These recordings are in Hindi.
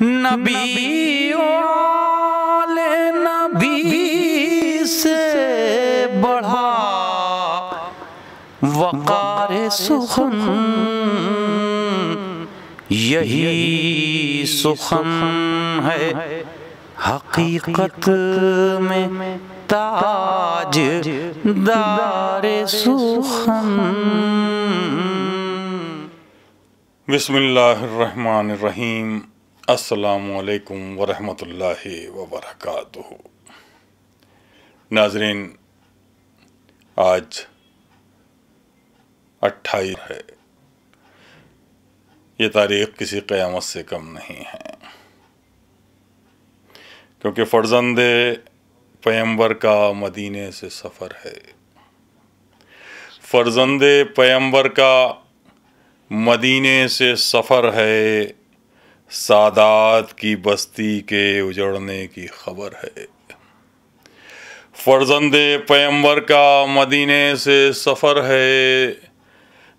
नबी वाले नबी से बढ़ा वक़ार सुखन, यही सुखन है हकीकत में ताज दारे सुखन। बिस्मिल्लाहिर्रहमानिर्रहीम। अस्सलामु अलैकुम वरहमतुल्लाहि वबरकातुहू। नाज़रीन, आज 28 है। ये तारीख़ किसी क़यामत से कम नहीं है, क्योंकि फ़र्ज़ंदे पैगंबर का मदीने से सफ़र है। फ़र्ज़ंदे पैगंबर का मदीने से सफ़र है, सादात की बस्ती के उजड़ने की खबर है। फ़र्ज़ंदे पैगंबर का मदीने से सफ़र है,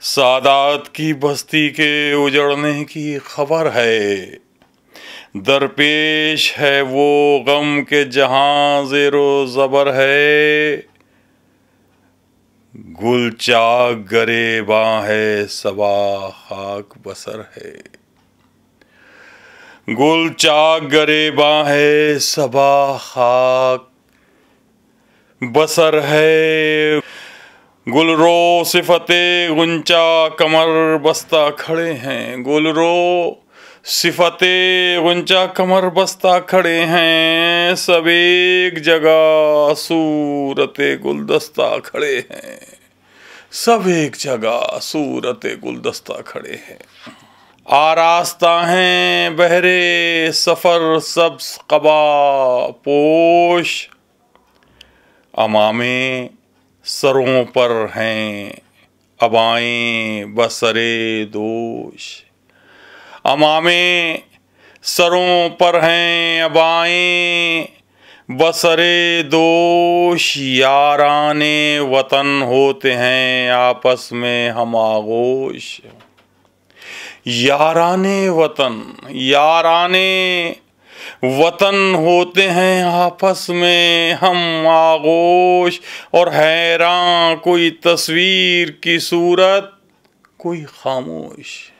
सादात की बस्ती के उजड़ने की खबर है। दरपेश है वो गम के जहाँ ज़ेरो ज़बर है, गुल चाक गरेबां है सबा खाक बसर है। गुल चाक गरेबां है सबा खाक बसर है। गुलरो सिफते गुंचा कमर बस्ता खड़े हैं। गुलरो सिफते गुंचा कमर बस्ता खड़े हैं। सब एक जगह सूरते गुलदस्ता खड़े हैं। सब एक जगह सूरते गुलदस्ता खड़े हैं। आरास्ता हैं बहरे सफ़र सब्ज़ क़बा पोश, अमामे सरों पर हैं अबाएं बसरे दोश। अमामे सरों पर हैं अबाएं बसरे दोश। याराने वतन होते हैं आपस में हम आगोश। याराने वतन होते हैं आपस में हम आगोश। और हैरान कोई तस्वीर की सूरत कोई खामोश।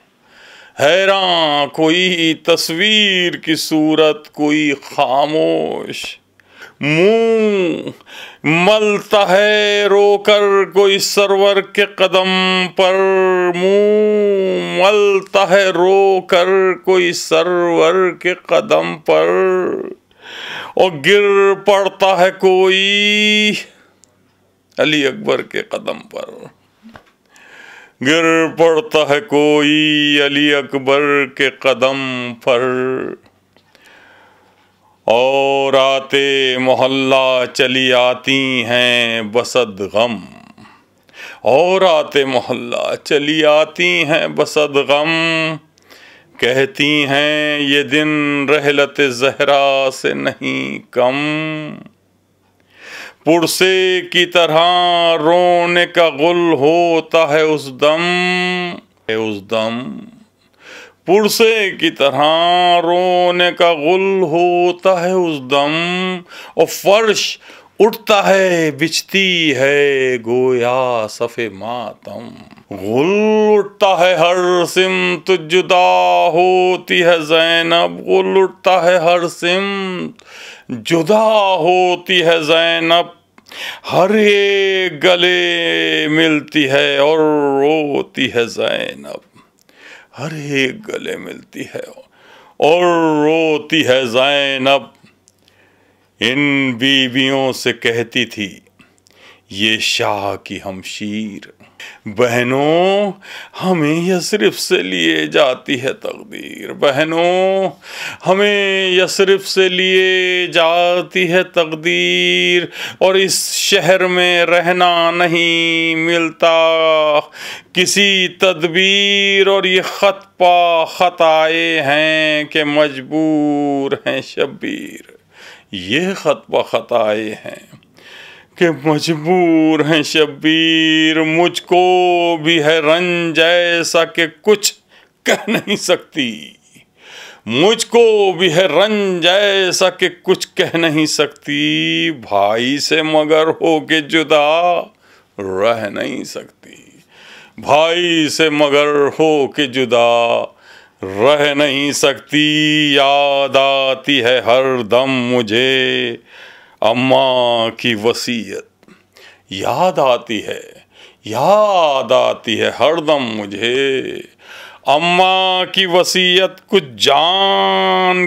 हैरान कोई तस्वीर की सूरत कोई खामोश। मुँह मलता है रोकर कोई सरवर के कदम पर। मुँह मलता है रोकर कोई सरवर के कदम पर। और गिर पड़ता है कोई अली अकबर के कदम पर। गिर पड़ता है कोई अली अकबर के कदम पर। और आते मोहल्ला चली आती हैं बसद गम। और आते मोहल्ला चली आती हैं बसद गम। कहती हैं ये दिन रहलत ज़हरा से नहीं कम। पुरसे की तरह रोने का गुल होता है उस दम। पुरसे की तरह रोने का गुल होता है उस दम। और फर्श उठता है बिछती है गोया सफ़े मातम। गुल उठता है हर सिमत जुदा होती है ज़ैनब। गुल उठता है हर सिमत जुदा होती है ज़ैनब। हर एक गले मिलती है और रोती है ज़ैनब। हर एक गले मिलती है और रोती है ज़ैनब। इन बीवियों से कहती थी ये शाह की हमशीर। बहनों हमें यसरिफ से लिए जाती है तकदीर। बहनों हमें यसरिफ से लिए जाती है तकदीर। और इस शहर में रहना नहीं मिलता किसी तदबीर। और ये ख़त पा ख़त आए हैं कि मजबूर हैं शब्बीर। ये ख़त पा ख़त आए हैं कि मजबूर हैं शब्बीर। मुझको भी है रंज ऐसा कि कुछ कह नहीं सकती। मुझको भी है रंज ऐसा कि कुछ कह नहीं सकती, भाई से मगर हो के जुदा रह नहीं सकती। भाई से मगर हो के जुदा रह नहीं सकती। याद आती है हर दम मुझे अम्मा की वसीयत, याद आती है हरदम मुझे अम्मा की वसीयत। कुछ जान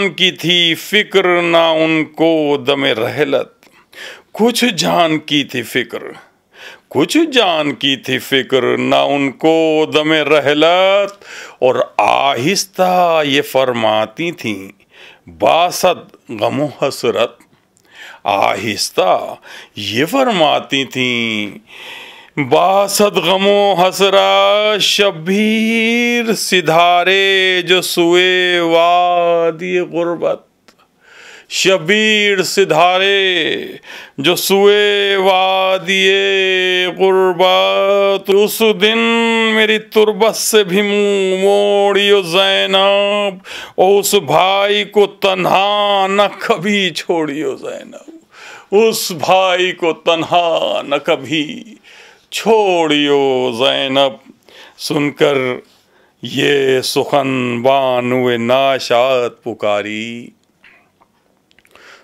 की थी फिक्र ना उनको दमे रहलत। कुछ जान की थी फिक्र ना उनको दमे रहलत। और आहिस्ता ये फरमाती थी बासद गमो हसरत। आहिस्ता ये फरमाती थी बासद गमो हसरा। शबीर सिधारे जो सुए वादी गुर्बत। शबीर सिधारे जो सुए वादिए गुर्बत। उस दिन मेरी तुरबत से भी मुंह मोड़ियो ज़ैनब, और उस भाई को तन्हा न कभी छोड़ियो ज़ैनब। उस भाई को तन्हा न कभी छोड़ियो ज़ैनब। सुनकर ये सुखन बानुए नाशाद पुकारी।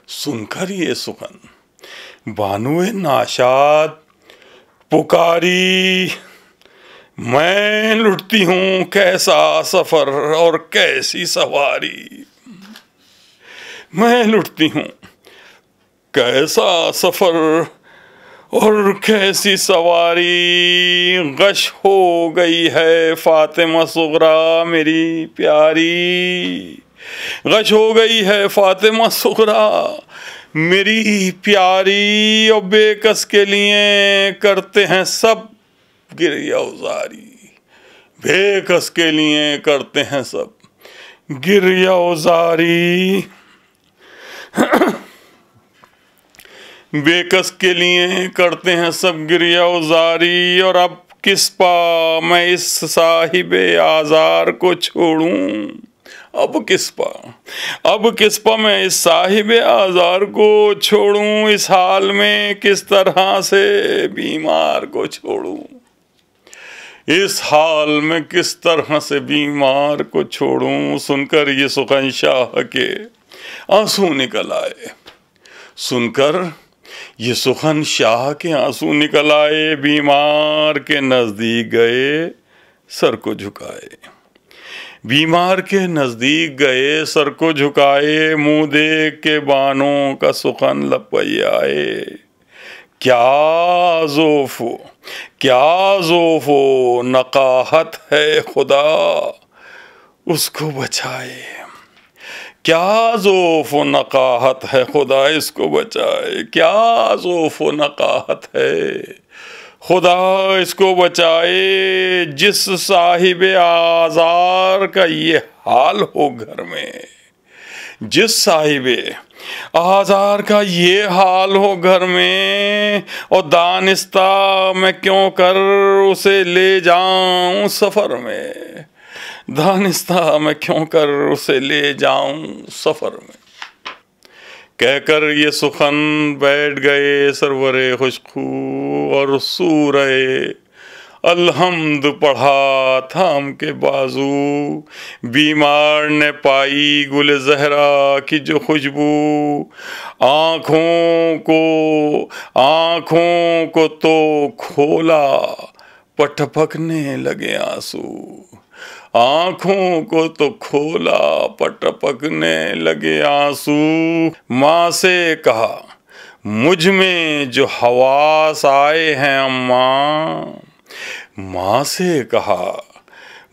सुनकर ये सुखन बानुए नाशाद पुकारी। मैं लुटती हूँ कैसा सफर और कैसी सवारी। मैं लुटती हूँ कैसा सफर और कैसी सवारी। गश हो गई है फातिमा सुगरा मेरी प्यारी। गश हो गई है फातिमा सुगरा मेरी प्यारी। और बेकस के लिए करते हैं सब गिरिया उजारी। बेकस के लिए करते हैं सब गिरिया उजारी। बेकस के लिए करते हैं सब गिरिया उजारी। और अब किस पा मैं इस साहिबे आज़ार को छोड़ूं। अब किस पा मैं इस साहिबे आज़ार को छोड़ूं। इस हाल में किस तरह से बीमार को छोड़ूं। इस हाल में किस तरह से बीमार को छोड़ूं। सुनकर ये सुखन शाह के आंसू निकल आए। सुनकर ये सुखन शाह के आंसू निकल आए। बीमार के नजदीक गए सर को झुकाए। बीमार के नजदीक गए सर को झुकाए। मुंह देख के बानों का सुखन लपैयाए। क्या ज़ोफ़ो नकाहत है खुदा उसको बचाए। क्या ज़ोफ़ो नकाहत है खुदा इसको बचाए। क्या ज़ोफ़ो नकाहत है खुदा इसको बचाए। जिस साहिबे आज़ार का ये हाल हो घर में। जिस साहिबे आज़ार का ये हाल हो घर में। और दानिस्ता मैं क्यों कर उसे ले जाऊं सफ़र में। दानिस्ता मैं क्यों कर उसे ले जाऊं सफ़र में। कहकर ये सुखन बैठ गए सरवरे खुशखू। और सूरे अलहम्द पढ़ा थाम के बाजू। बीमार ने पाई गुल ज़हरा की जो खुशबू। आँखों को तो खोला पटपकने लगे आंसू। आँखों को तो खोला पटपकने लगे आंसू। माँ से कहा मुझ में जो हवास आए हैं अम्मा। माँ से कहा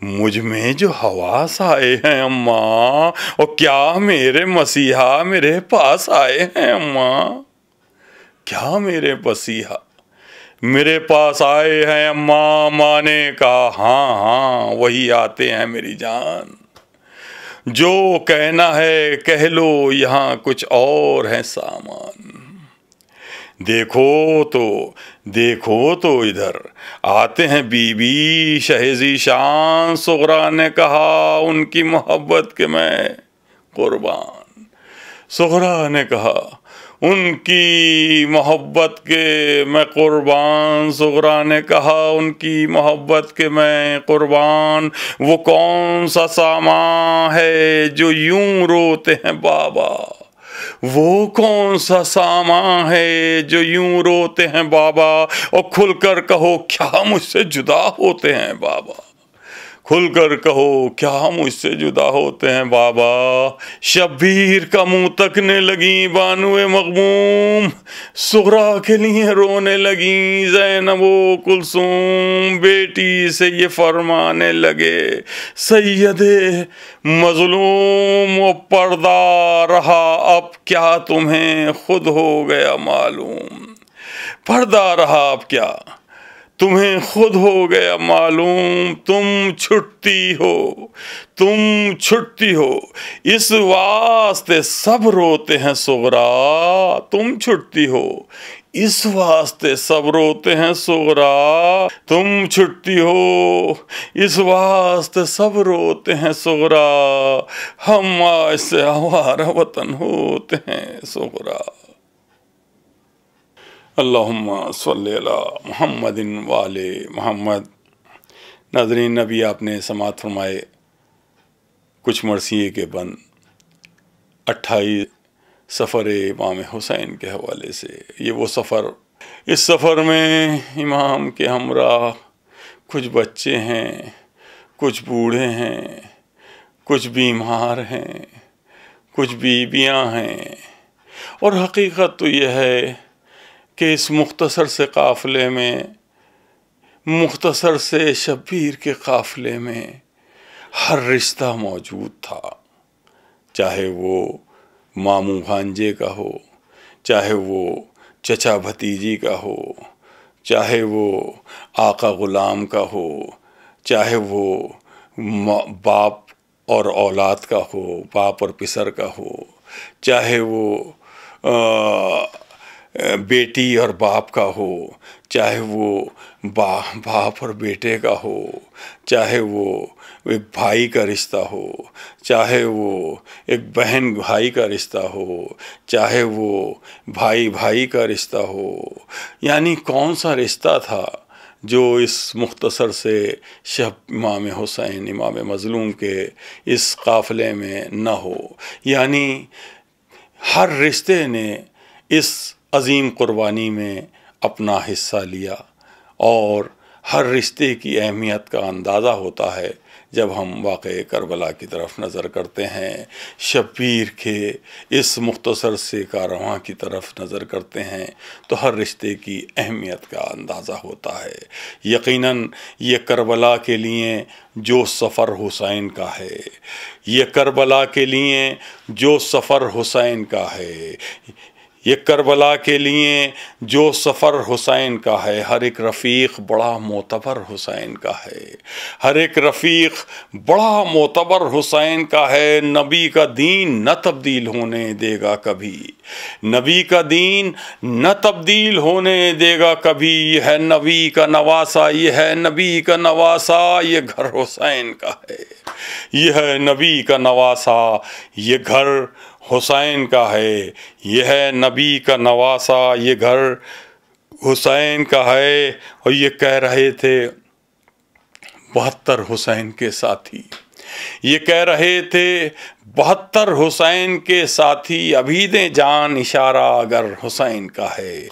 मुझ में जो हवास आए हैं अम्मा। और क्या मेरे मसीहा मेरे पास आए हैं अम्मा। क्या मेरे मसीहा मेरे पास आए हैं अम्मा। माँ ने कहा हाँ वही आते हैं मेरी जान। जो कहना है कह लो यहाँ कुछ और है सामान। देखो तो इधर आते हैं बीबी शहेज़ी शान। सुगरा ने कहा उनकी मोहब्बत के मैं कुर्बान। सुगरा ने कहा उनकी मोहब्बत के मैं कुर्बान। सुगरा ने कहा उनकी मोहब्बत के मैं कुर्बान। वो कौन सा सामा है जो यूं रोते हैं बाबा। वो कौन सा सामा है जो यूं रोते हैं बाबा। और खुलकर कहो क्या मुझसे जुदा होते हैं बाबा। खुलकर कहो क्या मुझसे जुदा होते हैं बाबा। शब्बीर का मुंह तकने लगी बानुए मगमूम। सुगरा के लिए रोने लगी ज़ैनबो कुलसूम। बेटी से ये फरमाने लगे सैयदे मज़लूम। वो पर्दा रहा अब क्या तुम्हें खुद हो गया मालूम। पर्दा रहा अब क्या तुम्हें खुद हो गया मालूम। तुम छुटती हो इस वास्ते सब रोते हैं सुगरा। तुम छुटती हो इस वास्ते सब रोते हैं सुगरा। तुम छुटती हो इस वास्ते सब रोते हैं सुगरा। हम आज से आवारा वतन होते हैं सुगरा। अल्लाहुम्मा सल्ली अला मुहम्मदिन वाले मोहम्मद। नाज़रीन, नबी आपने समात फरमाए कुछ मरसिए के बंद 28 सफ़र इमाम हुसैन के हवाले से। ये वो सफ़र, इस सफ़र में इमाम के हमरा कुछ बच्चे हैं, कुछ बूढ़े हैं, कुछ बीमार हैं, कुछ बीबियां हैं। और हकीकत तो यह है कि इस मुख्तसर से काफ़िले में, मुख्तसर से शब्बीर के काफ़िले में हर रिश्ता मौजूद था। चाहे वो मामू भांजे का हो, चाहे वो चचा भतीजी का हो, चाहे वो आका ग़ुलाम का हो, चाहे वो बाप और औलाद का हो, बाप और पिसर का हो, चाहे वो बेटी और बाप का हो, चाहे वो बाप और बेटे का हो, चाहे वो एक भाई का रिश्ता हो, चाहे वो एक बहन भाई का रिश्ता हो, चाहे वो भाई भाई का रिश्ता हो। यानी कौन सा रिश्ता था जो इस मुख्तसर से इमाम हुसैन, इमाम मज़लूम के इस काफ़िले में न हो। यानी हर रिश्ते ने इस अज़ीम क़ुरबानी में अपना हिस्सा लिया। और हर रिश्ते की अहमियत का अंदाज़ा होता है जब हम वाक़े करबला की तरफ नज़र करते हैं, शब्बीर के इस मुख्तसर से कारवां की तरफ नज़र करते हैं, तो हर रिश्ते की अहमियत का अंदाज़ा होता है। यकीनन ये करबला के लिए जो सफ़र हुसैन का है, ये करबला के लिए जो सफ़र हुसैन का है, ये करबला के लिए जो सफ़र हुसैन का है, हर एक रफ़ीक बड़ा मोतबर हुसैन का है। हर एक रफ़ीक बड़ा मोतबर हुसैन का है। नबी का दीन न तब्दील होने देगा कभी, नबी का दीन न तब्दील होने देगा कभी। यह है नबी का नवासा, यह है नबी का नवासा, ये घर हुसैन का है। यह है नबी का नवासा, ये घर हुसैन का है। यह है नबी का नवासा, ये घर हुसैन का है। और ये कह रहे थे 72 हुसैन के साथी, ये कह रहे थे 72 हुसैन के साथी, अभी दे जान इशारा अगर हुसैन का है,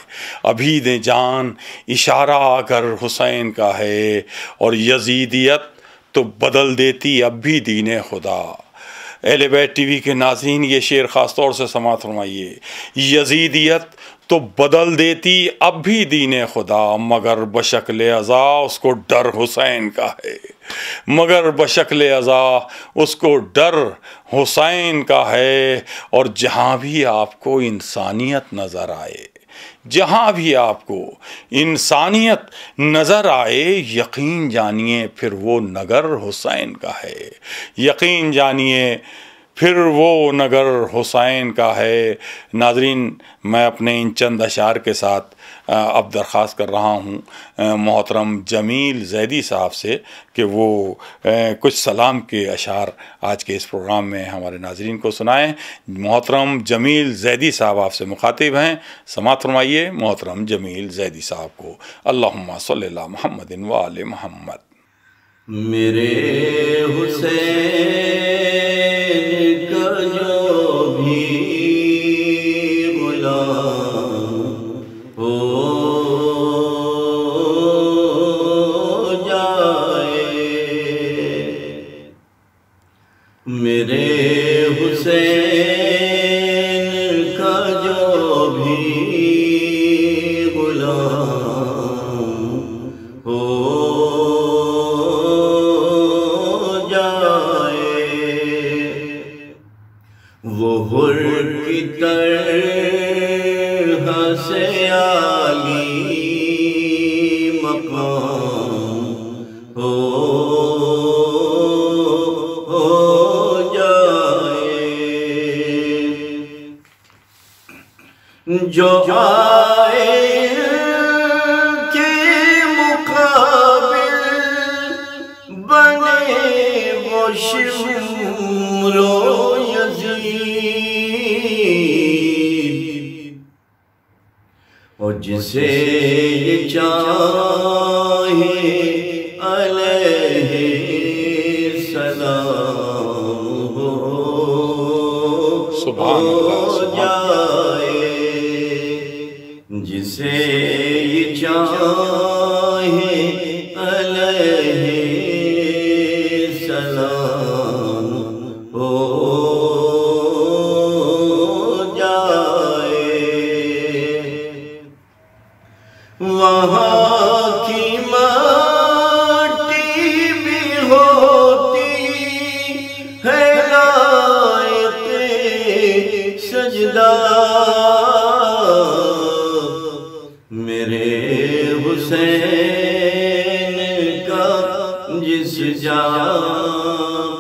अभी दे जान इशारा अगर हुसैन का है। और यजीदियत तो बदल देती अब भी दीन खुदा। अहले बैत टीवी के नाज़रीन, ये शेर ख़ास तौर से समाअत फरमाइए। यजीदियत तो बदल देती अब भी दीन खुदा, मगर बशक्ल अज़ा उसको डर हुसैन का है, मगर बशक्ल अज़ा उसको डर हुसैन का है। और जहाँ भी आपको इंसानियत नज़र आए, जहाँ भी आपको इंसानियत नज़र आए, यकीन जानिए फिर वो नगर हुसैन का है। यकीन जानिए फिर वो नगर हुसैन का है। नाजरीन, मैं अपने इन चंद अशार के साथ अब दरख्वास्त कर रहा हूँ मोहतरम जमील ज़ैदी साहब से कि वो कुछ सलाम के अशार आज के इस प्रोग्राम में हमारे नाजरीन को सुनाएं। मोहतरम जमील ज़ैदी साहब आपसे मुखातिब हैं, समाअत फरमाइए मोहतरम जमील ज़ैदी साहब को। अल्लाहुम्मा सल्ली अला मुहम्मदिन व आले मुहम्मद। मेरे हुसैन का जो भी गुलाम हो जाए, मेरे हुसैन का जो भी गुलाम हो वो हुर की तरह से आली मकाम हो जाए, जो आए के मुकाबिल बने वो शिमरो और जिसे ये चाहे अलैहि सलाम हो सुभान अल्लाह, जाए, जिसे ये चाहे अलैहि सलाम हो वहाँ की माटी भी होती है लायक़े सजदा, मेरे हुसैन का जिस जा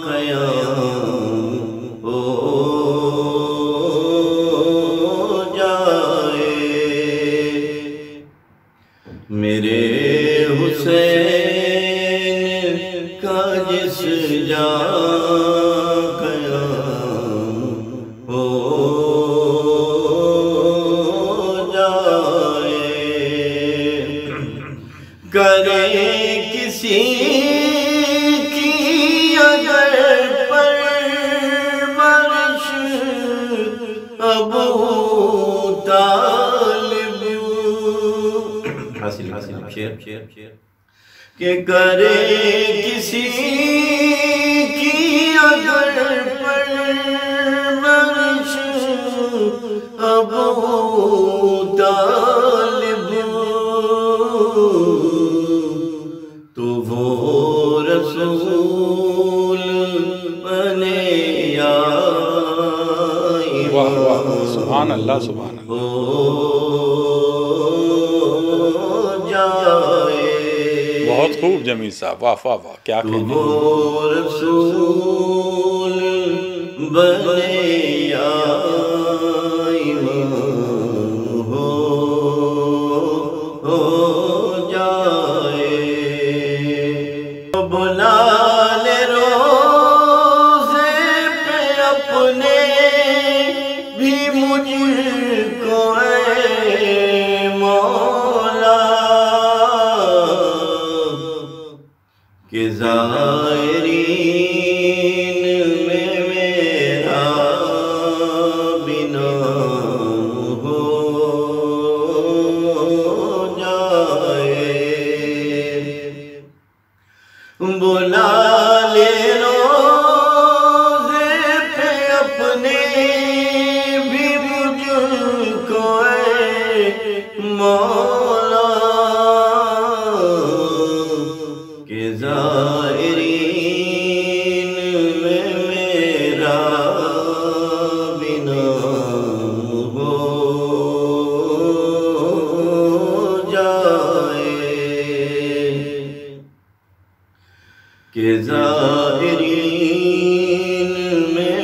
क़याम हो जाए, मेरे हुसैन का जिस जा क़याम हो जाए, करे किसी की अगर परवरिश अबू तालिब हासिल के करे किसी की अगर परवरिश अबू तालिब तो वो रसूल बने या वाह वाह, सुभान अल्लाह, सुभान अल्लाह। बहुत खूब जमील साहब, वाह वाह वाह, क्या कहने। रसूल बने या इमाम हो जाए, बुला ले रोज़े पे अपने भी मुझको कि ज़ायरीन में मेरा बिना हो जाए, बुला ले रोज़े पे अपने भी मुझको मौला के ज़ायरीन में मेरा बिना हो जाए, के ज़ायरीन में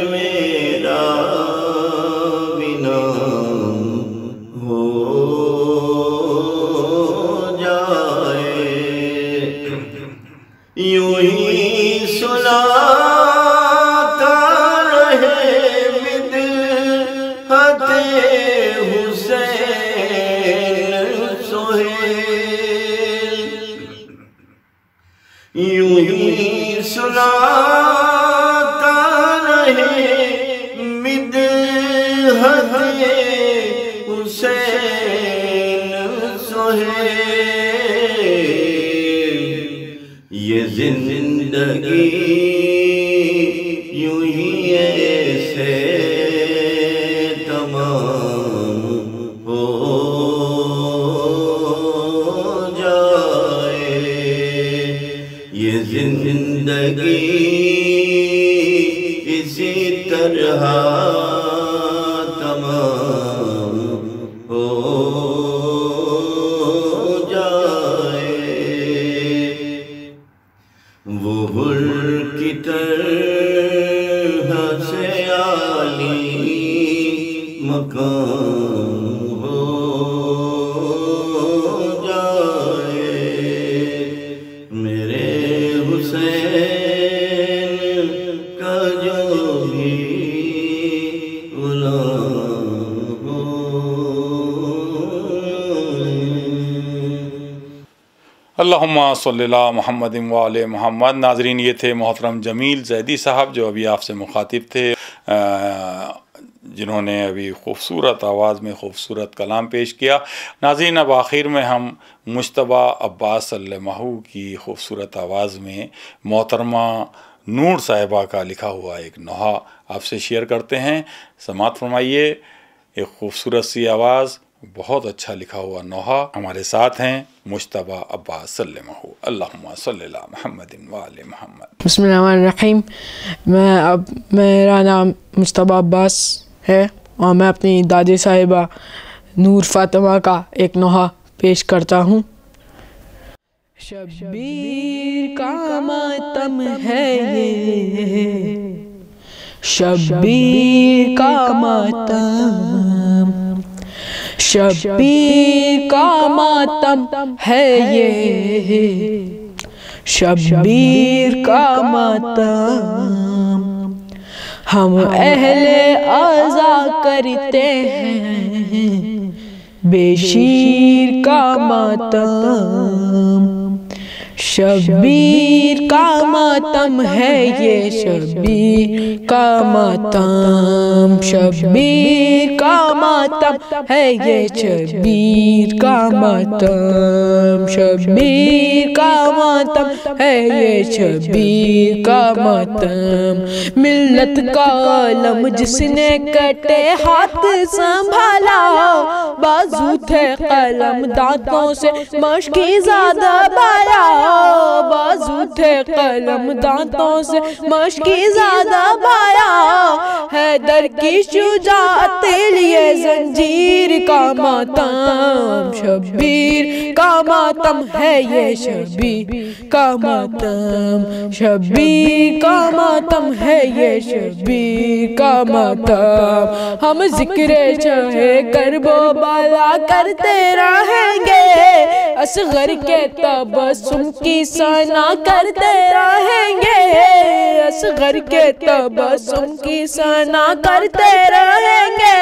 तरह तमाम हो जाए। वो हुर की तरह से आली मकाम हो जाए। मेरे हुसैन का जो भी गुलाम हो। अल्लाहुम्मा सल्ली अला मुहम्मदिन व आले मुहम्मद। नाजरीन, ये थे मोहतरम जमील जैदी साहब जो अभी आपसे मुखातिब थे, जिन्होंने अभी ख़ूबसूरत आवाज़ में ख़ूबसूरत कलाम पेश किया। नाज़रीन, अब आखिर में हम मुज्तबा अब्बास सल्लल्लाहु की ख़ूबसूरत आवाज़ में मोहतरमा नूर साहिबा का लिखा हुआ एक नोहा आपसे शेयर करते हैं। समात फरमाइए। एक ख़ूबसूरत सी आवाज़, बहुत अच्छा लिखा हुआ नोहा। हमारे साथ हैं मुज्तबा अब्बास सल्लल्लाहु अल्लाहुम्मा सल्ली अला मुहम्मदिन व आले मुहम्मद। बिस्मिल्लाहिर्रहमानिर्रहीम। मेरा नाम मुज्तबा अब्बास है और मैं अपनी दादी साहिबा नूर फातिमा का एक नोहा पेश करता हूँ। शब्बीर का मातम है ये, शब्बीर का मातम, शब्बीर का मातम है ये, शब्बीर का मातम। हम अहले आज़ा करते हैं बेशीर का मातम। शब्बीर का मातम है ये, शब्बीर का मातम, शब्बीर का मातम है ये, शब्बीर का मातम, शब्बीर का मातम है ये, शब्बीर का मातम। मिल्लत का आलम जिसने कटे हाथ संभाला, बाजू थे कलम दांतों से मशकी ज़्यादा बाया, बाजू थे कलम दांतों से मशकी ज़्यादा बाया। हैदर की शुजाअत लिए जंजीर का मातम, शब्बीर का मातम है ये, शब्बीर का मातम, शब्बीर का मातम है ये, शब्बीर का मातम। हम जिक्र चाहे करबो बाला करते रहेंगे, असगर के तबस्सुम की सना करते रहेंगे, असगर के तबस्सुम की सना करते रहेंगे।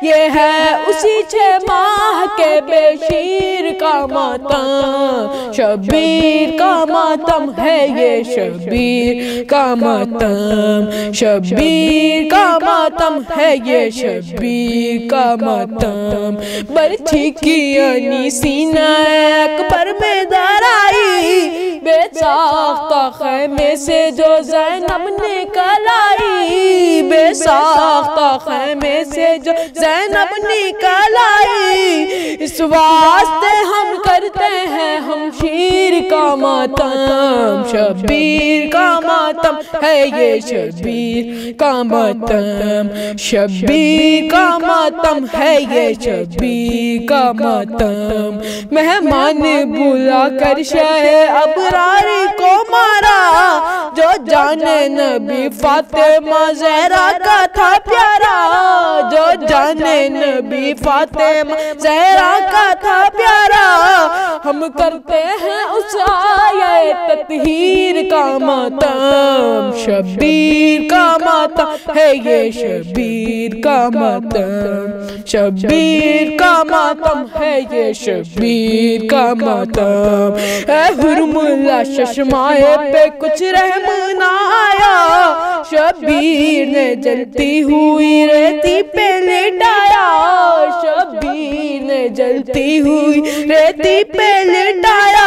ये है उसी 6 माह के बेशीर का मातम, शब्बीर का मातम है ये, शब्बीर का मातम, शब्बीर का मातम है ये, शब्बीर का मातम। बरछी की यानी सीना अकबर में दराई, बेसाख्ता खैमे से जो ज़ैनब निकल आई, बेसाख्ता खैमे से जो ज़ैनब निकल आई। इस वास्ते हम करते हैं हमशीर का मातम, शब्बीर का मातम है ये, शब्बीर का मातम, शब्बीर का मातम है ये, शब्बीर का मातम। मेहमान बुला कर शाह अबरार को मारा, जो जाने नबी फातिमा ज़हरा का था प्यारा, जो जाने नबी फातिमा ज़हरा का था प्यारा। हम करते हैं उस आये तत्हीर का मातम, शब्बीर का मातम है ये, शब्बीर का मातम, शब्बीर का मातम है ये, शब्बीर का मातम। हुर्मुला चश्माए पे कुछ रहम ना आया, शब्बीर ने जलती हुई रेती पे लेटाया, शब्बीर ने जलती हुई रेती पे लेटाया।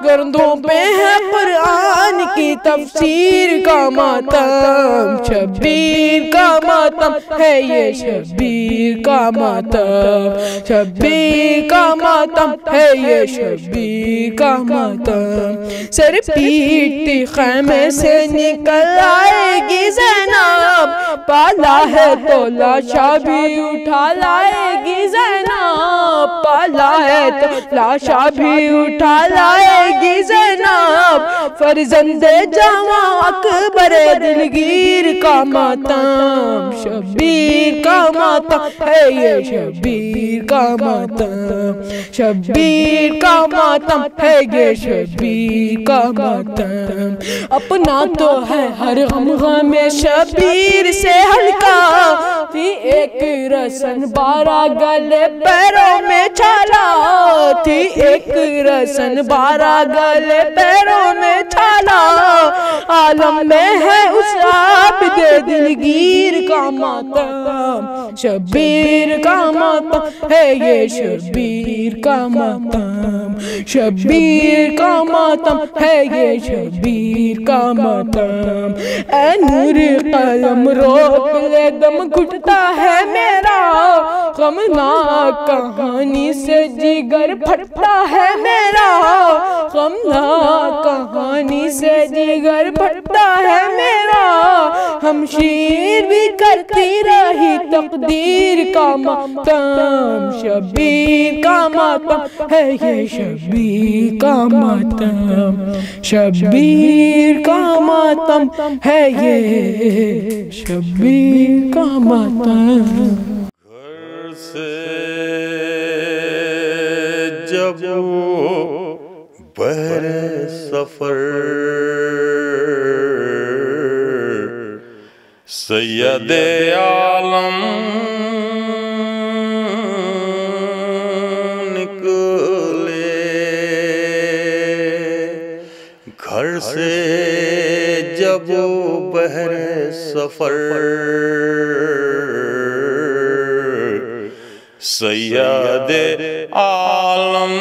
गर्दों पे है कुरान की तफसीर का मातम, शब्बीर का मातम है ये, शब्बीर का मातम, शब्बीर का मातम है ये, शब्बीर का मातम। सर पीटती खैमे से निकल आएगी ज़ैनब, पाला है तो लाशा भी उठा लाएगी ज़ैनब, पाला है तो लाशा भी उठा लाएगी ज़ैनब। फर्जंदे जवां अकबर दिलगीर का मातम, शब्बीर का मातम है ये, शब्बीर का मातम, शब्बीर का मातम है ये, शब्बीर का मातम। अपना तो है हर गम में शब्बीर से हल्का, थी एक रसन 12 गले पैरों में छाला, थी एक रसन 12 गले पैरों में छाला। आलम में है उस आबिदे दिलगीर का मातम, शब्बीर का मातम है ये, शब्बीर का मातम, शब्बीर का मातम है ये, शब्बीर का मातम। ऐ नूर कलम रोक ले दम घुटता है मेरा, गमनाक कहानी से जिगर फटता है मेरा, गमनाक कहानी से जिगर फटता है मेरा। हमशीर भी करती रही तकदीर का मातम, शब्बीर का मातम है ये, शब्बीर का मातम, शब्बीर का मातम है ये, शब्बीर का मातम। घर से जब बहरे सफर सैयदे आलम निकले, घर से जब बहरे सफर सैयदे आलम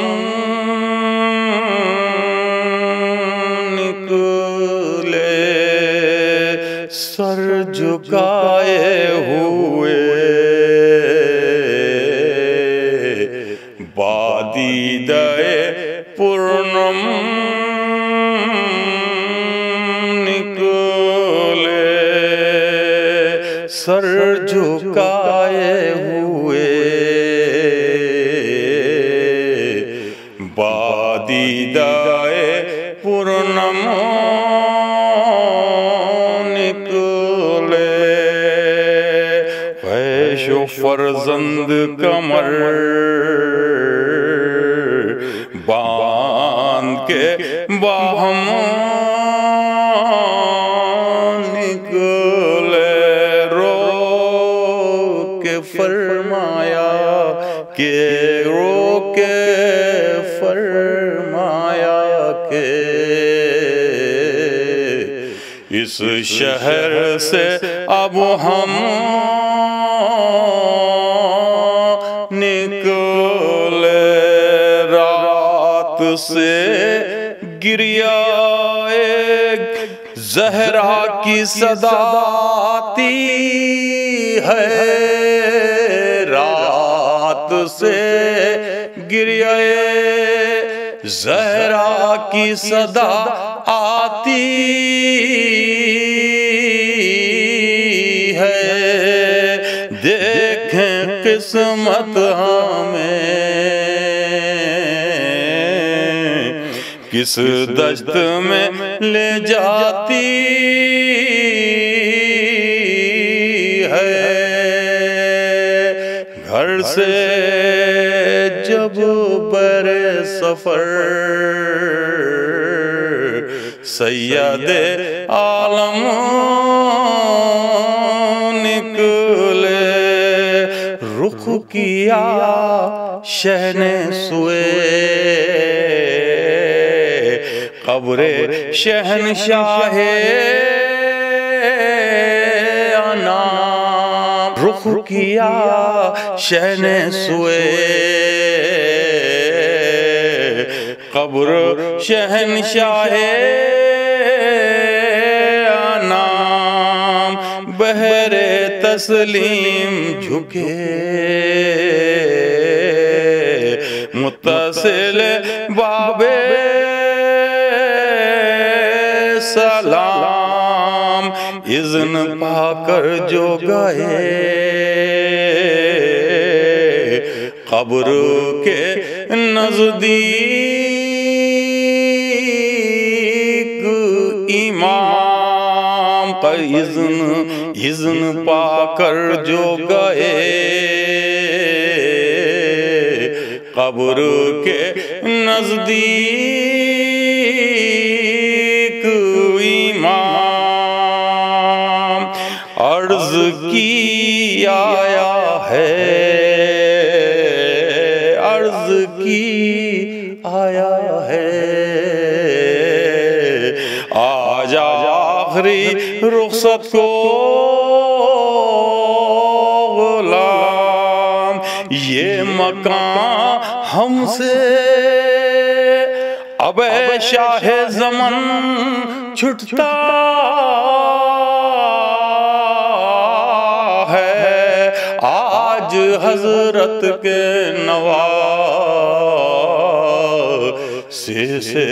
निकले, सर झुकाए हुए बादीदे पूर्णम निकले, सर झुकाए हुए बादीदाए पूर्णम निकले। वैशो फर्जंद कमर बांध के बाहम निकले, रो के फरमाया के, रो के फरमाया के, इस शहर से अब हम निकले। रात से गिरिया ज़हरा की सदा आती है, रात से गिरिया ज़हरा की सदा आती है। देखें किस्मत हमें किस दश्त में ले जाती है। घर से जब बरे सफर सैयदे आलम निकले, रुख किया शहने सुए कब्रे शहनशाहे अनाम, रुख किया शहने सुए कब्र शहनशाहे अनाम। बहरे तस्लीम झुके मुत्तसिल बाबे सलाम, इज़्न पाकर जो गए कब्र के नजदीक, इमाम का इज़्न पाकर जो गए कब्र के नजदीक, इमाम अर्ज की आया है, अर्ज की आया है, आज आखिरी रुखसत को गुलाम, ये मकान हमसे अब शाह ज़मन छुटता है, आज हजरत के नवासे से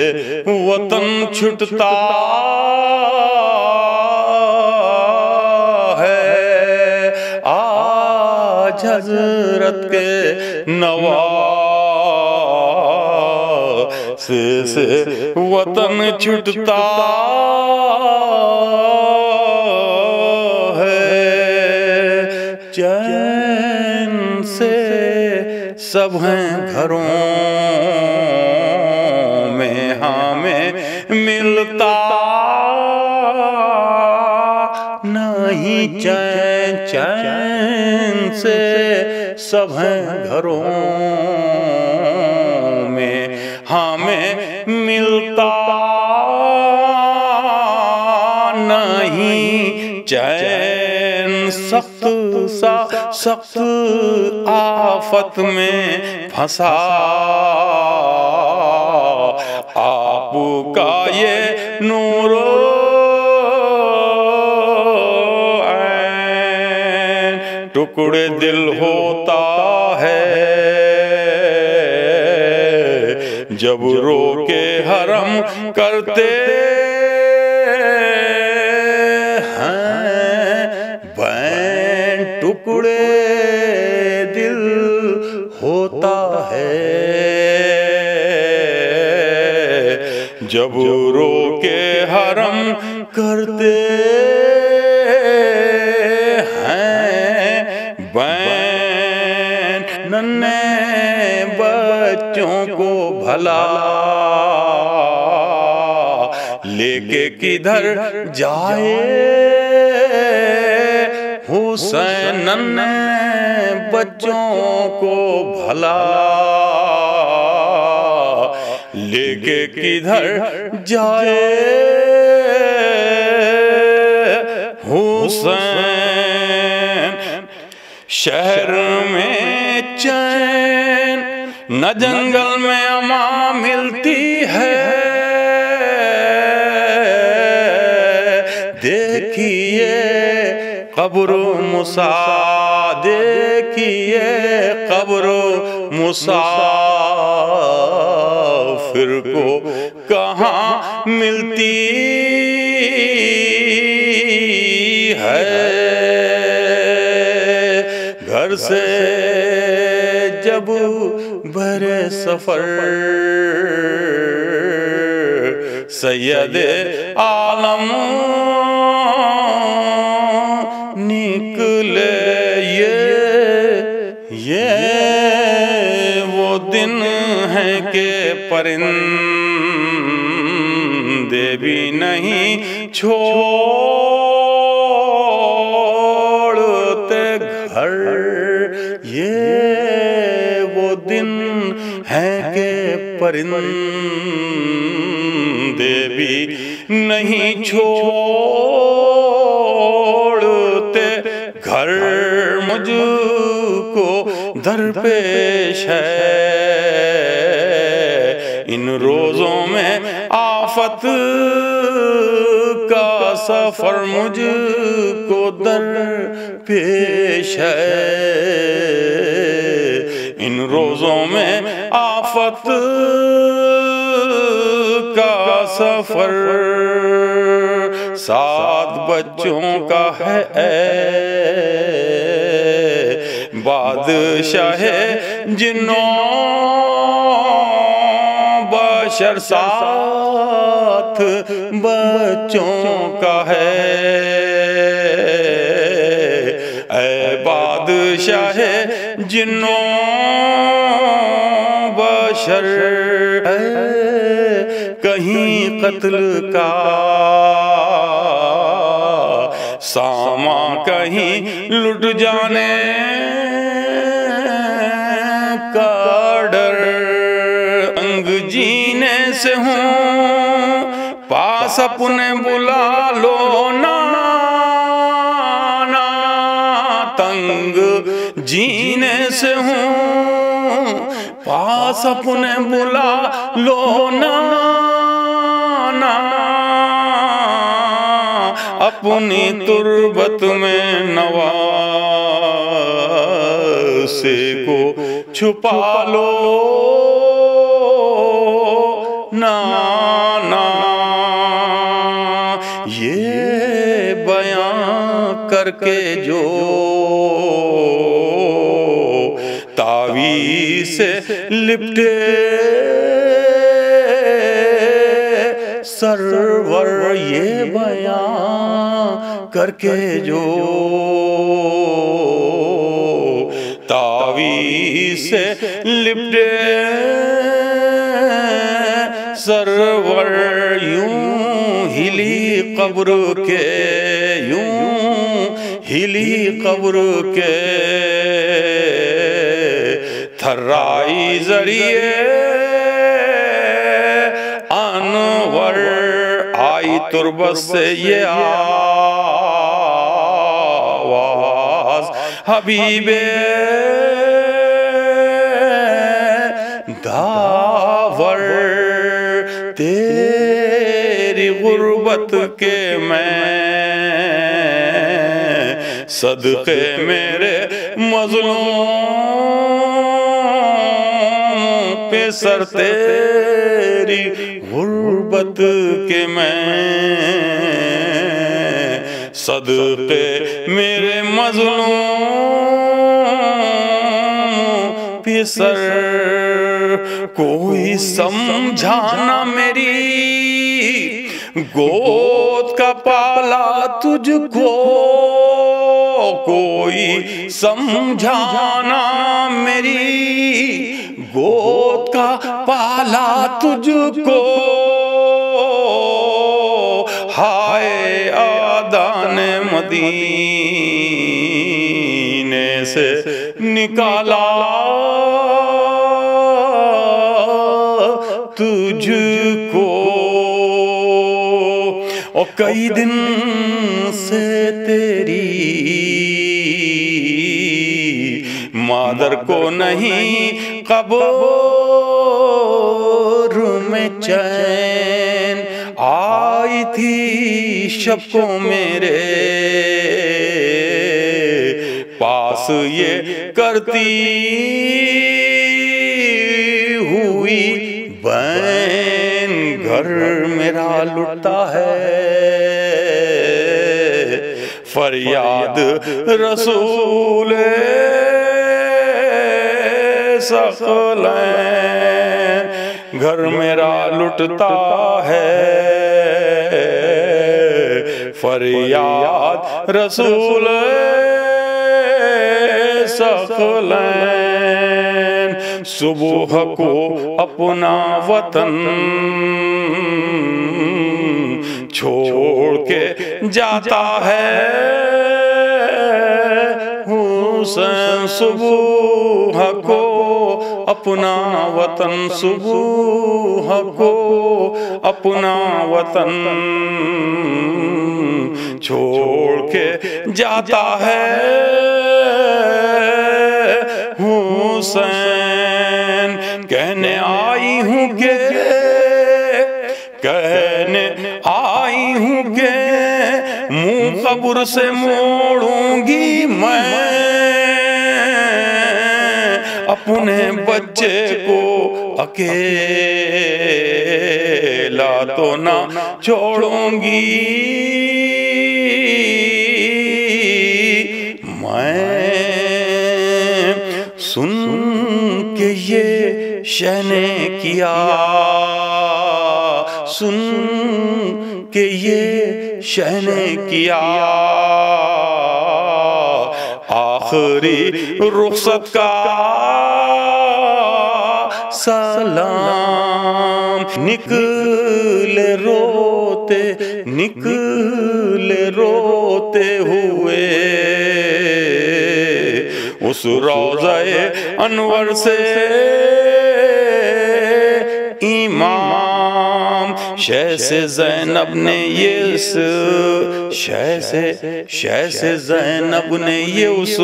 वतन छुटता है, आज हजरत के नवासे से वतन छुटता है, चैन से सब हैं घरों में हमें मिलता नहीं चैन, चैन से सब हैं घरों में हमें मिलता नहीं चैन, सख्त सा सख्त आफत में फंसा आपका ये नूरो ऐन, टुकड़े दिल होता है जब रो के हरम करते टुकड़े दिल होता है जब रो के हरम करते हैं बैन, नन्हे बच्चों को भला लेके किधर जाए हुसैन, नन्हे बच्चों को भला लेके किधर जाए हुसैन, शहर में चैन न जंगल में अमा मिलती है, देखिए कब्र मुसा, देखिए कब्र मुसाफिर को कहाँ मिलती है, घर से जब बरे सफर सैयद आलम निकले, ये वो दिन है कि परिंदे भी नहीं छोड़ते घर, ये वो दिन है कि परिंदे भी नहीं छोड़ते घर, मुझको दरपेश है इन रोज़ों में आफत का सफर, मुझको दरपेश है इन रोज़ों में आफत का सफर, साथ बच्चों का है बादशाह जिन्नों बशर साथ बच्चों का है बादशाह जिन्नों बशर कहीं कत्ल का सामा कहीं लुट जाने का डर अंग जीने से हूँ पास अपने बुला लो ना तंग जीने से हूँ पास अपने बुला लो ना अपनी तुरबत में नवासे को छुपा लो ना ये बयां करके जो तावीज़ से लिपटे सरवर ये बयां करके जो तावीज़ से लिपटे सरवर यूं हिली कब्र के यूं हिली कब्र के थर्राई जरिए अनवर आई तुरबत से ये आवाज हबीबे दावर तेरी गुर्बत के मैं सदके मेरे मज़लूम पे सर तेरी गुर्बत के मैं सदके मेरे मज़लूम पे सर कोई समझाना मेरी गोद का पाला तुझको कोई समझाना मेरी गोद का पाला तुझको हाय आदान मदीने से निकाला तुझको और कई दिन से तेरी मादर को नहीं कब्र में चैन आई थी शब को मेरे पास ये करती हुई बैन घर मेरा लुटता है फरियाद रसूल सकलैन घर मेरा लुटता है फरियाद रसूल सकलैन सुबह को अपना वतन छोड़ के जाता है हुसैन सुबह को अपना वतन सुबह को अपना वतन छोड़ के जाता है हुसैन कहने आई हूँ के कहने आई हूँ के मुँह कब्र से मोड़ूंगी मैं अपने बच्चे को अकेला बेला तो ना छोड़ूंगी मैं, सुन के ये शहने किया, सुन के ये शहने किया, आखिरी रुखसत का सलाम। निकले रोते, निकले रोते हुए उस रोज़े अनवर से इमाम शह से ज़ैनब ने ये शह से ज़ैनब ने ये उस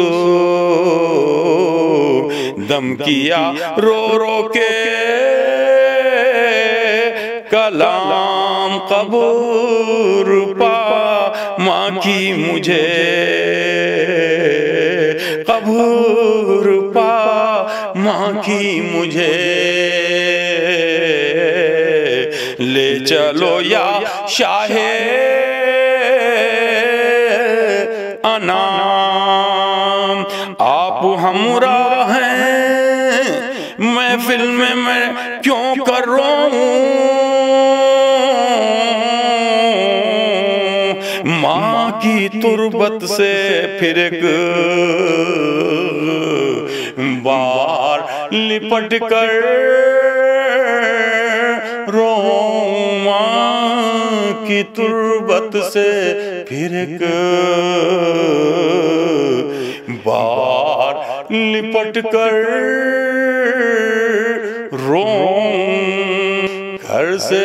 दम किया रो रो के कलाम। कब्र पा माँ की मुझे, कब्र पा माँ की मुझे, ले चलो या शाहे अनाम। आप हमराह हैं महफिल में, मैं क्यों कर रोऊं, माँ की तुरबत से फिर एक बार लिपट कर रोऊं, माँ की तुरबत से फिर एक बार लिपट कर रोऊं। घर से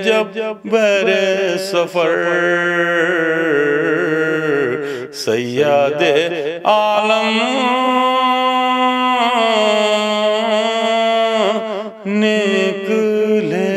जब बहरे सफर सैयदे आलम निकले।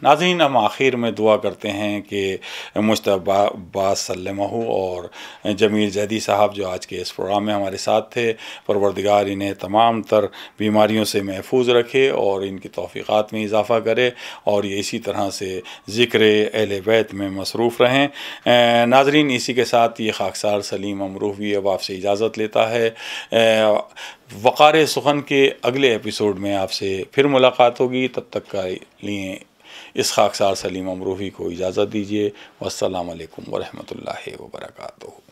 नाज़रीन, हम आखिर में दुआ करते हैं कि मुश्तबा अब्बास सल्लमहु और जमील जैदी साहब जो आज के इस प्रोग्राम में हमारे साथ थे, परवरदिगार इन्हें तमाम तर बीमारियों से महफूज रखे और इनकी तौफ़ीक़ात में इजाफ़ा करे और ये इसी तरह से ज़िक्र अहले बैत में मसरूफ़ रहें। नाज़रीन, इसी के साथ ये खाकसार सलीम अमरूवी अब आपसे इजाज़त लेता है। वक़ार सुखन के अगले एपिसोड में आपसे फिर मुलाकात होगी। तब तक के लिए इस खाकसार सलीम अमरूवी को इजाज़त दीजिए। वस्सलामु अलैकुम वरहमतुल्लाहि वबरकातुहू।